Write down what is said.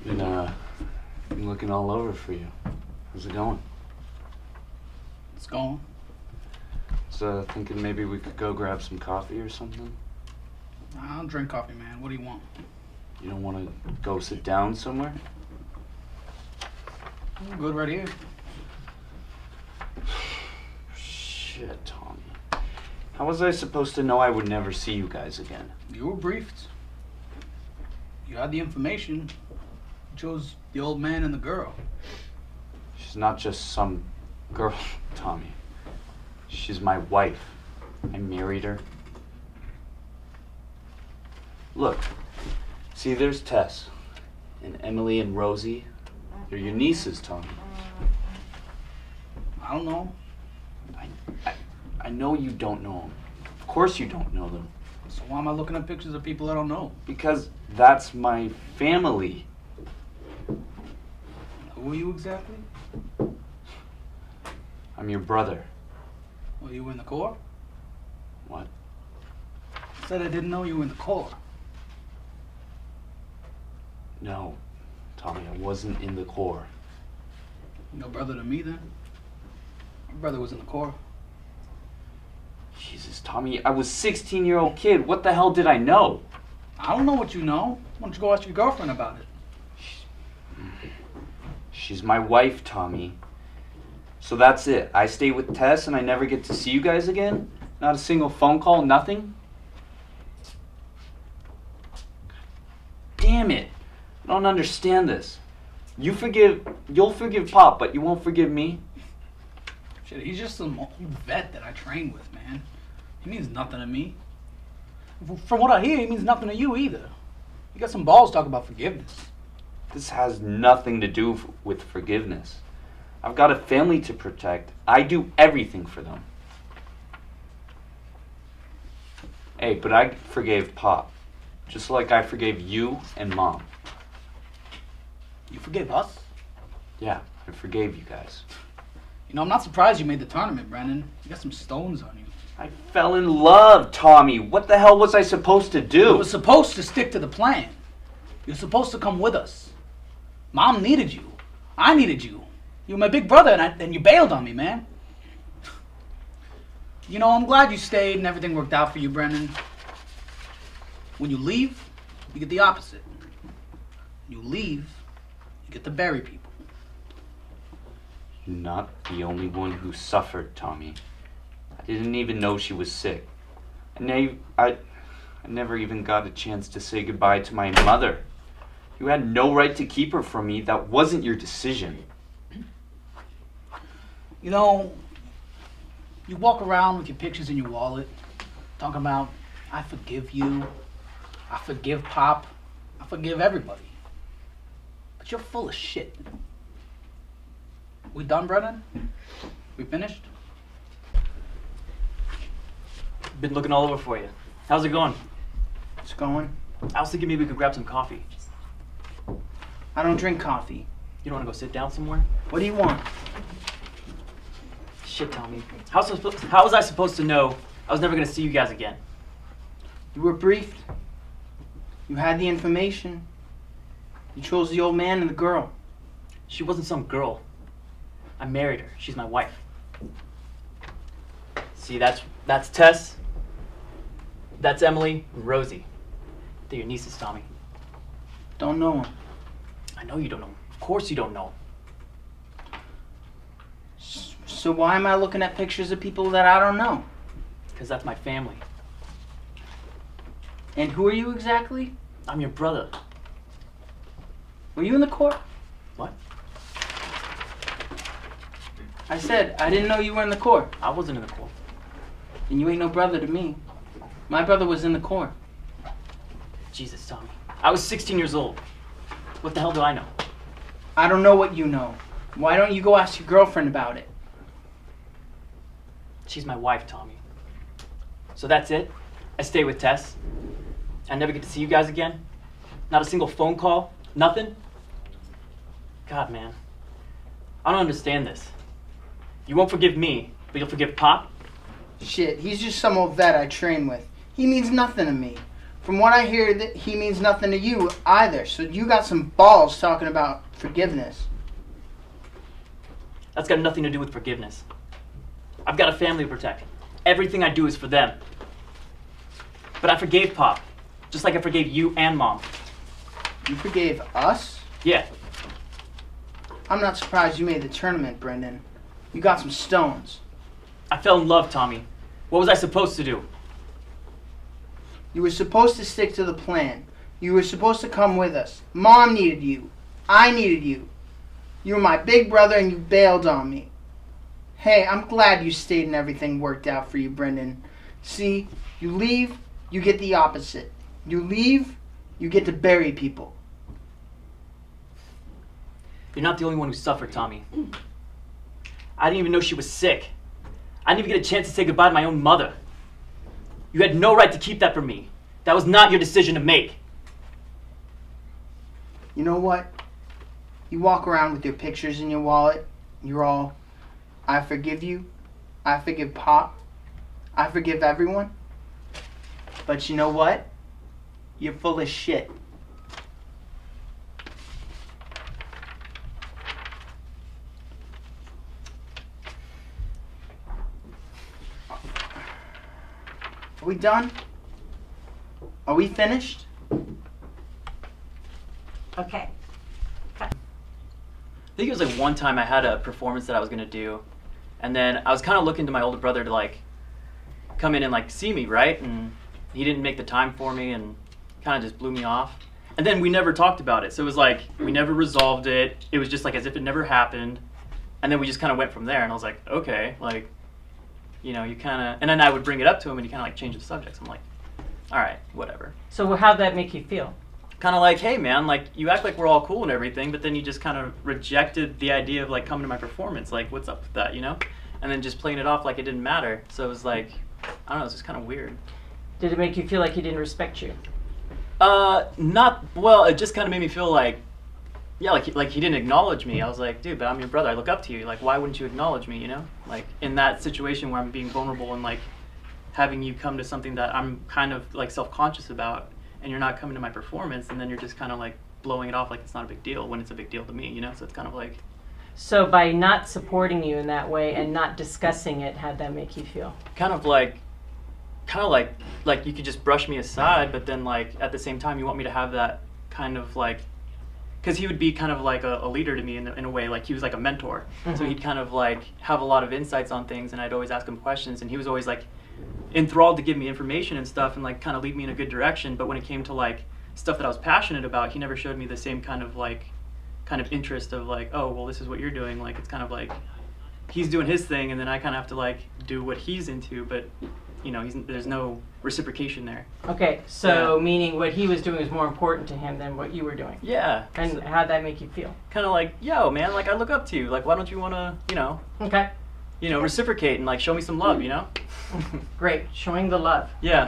Been looking all over for you. How's it going? It's going. Thinking maybe we could go grab some coffee or something. I don't drink coffee, man. What do you want? You don't want to go sit down somewhere? I'm good right here. Shit, Tommy. How was I supposed to know I would never see you guys again? You were briefed. You had the information. You chose the old man and the girl. She's not just some girl, Tommy. She's my wife. I married her. Look, see, there's Tess and Emily and Rosie. They're your nieces, Tommy. I don't know. I know you don't know them. Of course you don't know them. So why am I looking at pictures of people I don't know? Because that's my family. Who are you exactly? I'm your brother. Well, you were in the Corps? What? I said I didn't know you were in the Corps. No, Tommy, I wasn't in the Corps. No brother to me then. My brother was in the Corps. Jesus, Tommy, I was a 16-year-old kid. What the hell did I know? I don't know what you know. Why don't you go ask your girlfriend about it? She's my wife, Tommy. So that's it. I stay with Tess and I never get to see you guys again? Not a single phone call, nothing? Damn it. I don't understand this. You'll forgive Pop, but you won't forgive me? Shit, he's just some old vet that I trained with, man. He means nothing to me. From what I hear, he means nothing to you either. You got some balls talking about forgiveness. This has nothing to do with forgiveness. I've got a family to protect. I do everything for them. Hey, but I forgave Pop. Just like I forgave you and Mom. You forgave us? Yeah, I forgave you guys. You know, I'm not surprised you made the tournament, Brennan. You got some stones on you. I fell in love, Tommy. What the hell was I supposed to do? You were supposed to stick to the plan. You were supposed to come with us. Mom needed you. I needed you. You were my big brother, and you bailed on me, man. You know, I'm glad you stayed and everything worked out for you, Brennan. When you leave, you get the opposite. When you leave, you get to bury people. You're not the only one who suffered, Tommy. I didn't even know she was sick. I never even got a chance to say goodbye to my mother. You had no right to keep her from me. That wasn't your decision. You know, you walk around with your pictures in your wallet, talking about, I forgive you, I forgive Pop, I forgive everybody. But you're full of shit. We done, Brennan? We finished? Been looking all over for you. How's it going? It's going. I was thinking maybe we could grab some coffee. I don't drink coffee. You don't want to go sit down somewhere? What do you want? Shit, Tommy. How was I supposed to know I was never going to see you guys again? You were briefed. You had the information. You chose the old man and the girl. She wasn't some girl. I married her. She's my wife. See, that's Tess. That's Emily and Rosie. They're your nieces, Tommy. Don't know him. I know you don't know them. Of course you don't know them. So why am I looking at pictures of people that I don't know? Because that's my family. And who are you exactly? I'm your brother. Were you in the Corps? What? I said, I didn't know you were in the Corps. I wasn't in the Corps. And you ain't no brother to me. My brother was in the Corps. Jesus, Tommy. I was 16 years old. What the hell do I know? I don't know what you know. Why don't you go ask your girlfriend about it? She's my wife, Tommy. So that's it? I stay with Tess? I never get to see you guys again? Not a single phone call? Nothing? God, man. I don't understand this. You won't forgive me, but you'll forgive Pop? Shit, he's just some old vet I train with. He means nothing to me. From what I hear, that he means nothing to you either. So you got some balls talking about forgiveness. That's got nothing to do with forgiveness. I've got a family to protect. Everything I do is for them. But I forgave Pop, just like I forgave you and Mom. You forgave us? Yeah, I'm not surprised you made the tournament, Brendan. You got some stones. I fell in love, Tommy. What was I supposed to do? You were supposed to stick to the plan. You were supposed to come with us. Mom needed you. I needed you. You were my big brother and you bailed on me. Hey, I'm glad you stayed and everything worked out for you, Brendan. See, you leave, you get the opposite. You leave, you get to bury people. You're not the only one who suffered, Tommy. I didn't even know she was sick. I didn't even get a chance to say goodbye to my own mother. You had no right to keep that from me. That was not your decision to make. You know what? You walk around with your pictures in your wallet. You're all, I forgive you. I forgive Pop. I forgive everyone. But you know what? You're full of shit. Are we done? Are we finished? Okay. I think it was like one time I had a performance that I was gonna do, and then I was kind of looking to my older brother to like come in and like see me, right? And he didn't make the time for me, and kind of just blew me off. And then we never talked about it, so it was like we never resolved it. It was just like as if it never happened, and then we just kind of went from there. And I was like, okay, like, you know, you kind of, and then I would bring it up to him, and he kind of like changed the subject. So I'm like, all right, whatever. So how'd that make you feel? Kind of like, hey man, like you act like we're all cool and everything, but then you just kind of rejected the idea of like coming to my performance. Like, what's up with that, you know? And then just playing it off like it didn't matter. So it was like, I don't know, it's just kind of weird. Did it make you feel like he didn't respect you? Not well. It just kind of made me feel like, yeah, like he didn't acknowledge me. I was like, dude, but I'm your brother. I look up to you. Like, why wouldn't you acknowledge me? You know, like in that situation where I'm being vulnerable and like having you come to something that I'm kind of like self-conscious about, and you're not coming to my performance, and then you're just kind of like blowing it off like it's not a big deal when it's a big deal to me. You know, so it's kind of like. So by not supporting you in that way and not discussing it, how'd that make you feel? Kind of like you could just brush me aside, but then like at the same time you want me to have that kind of like, because he would be kind of like a leader to me in a way, like he was like a mentor. Mm-hmm. So he'd kind of like have a lot of insights on things, and I'd always ask him questions, and he was always like enthralled to give me information and stuff and like kind of lead me in a good direction. But when it came to like stuff that I was passionate about, he never showed me the same kind of interest of like, oh well, this is what you're doing. Like it's kind of like he's doing his thing, and then I kind of have to like do what he's into, but you know, there's no reciprocation there. Okay, so Yeah. meaning what he was doing was more important to him than what you were doing. Yeah. And how'd that make you feel? Kind of like, yo, man, like I look up to you. Like, why don't you want to, Okay, reciprocate and like show me some love, you know? great. Showing the love. Yeah. Okay.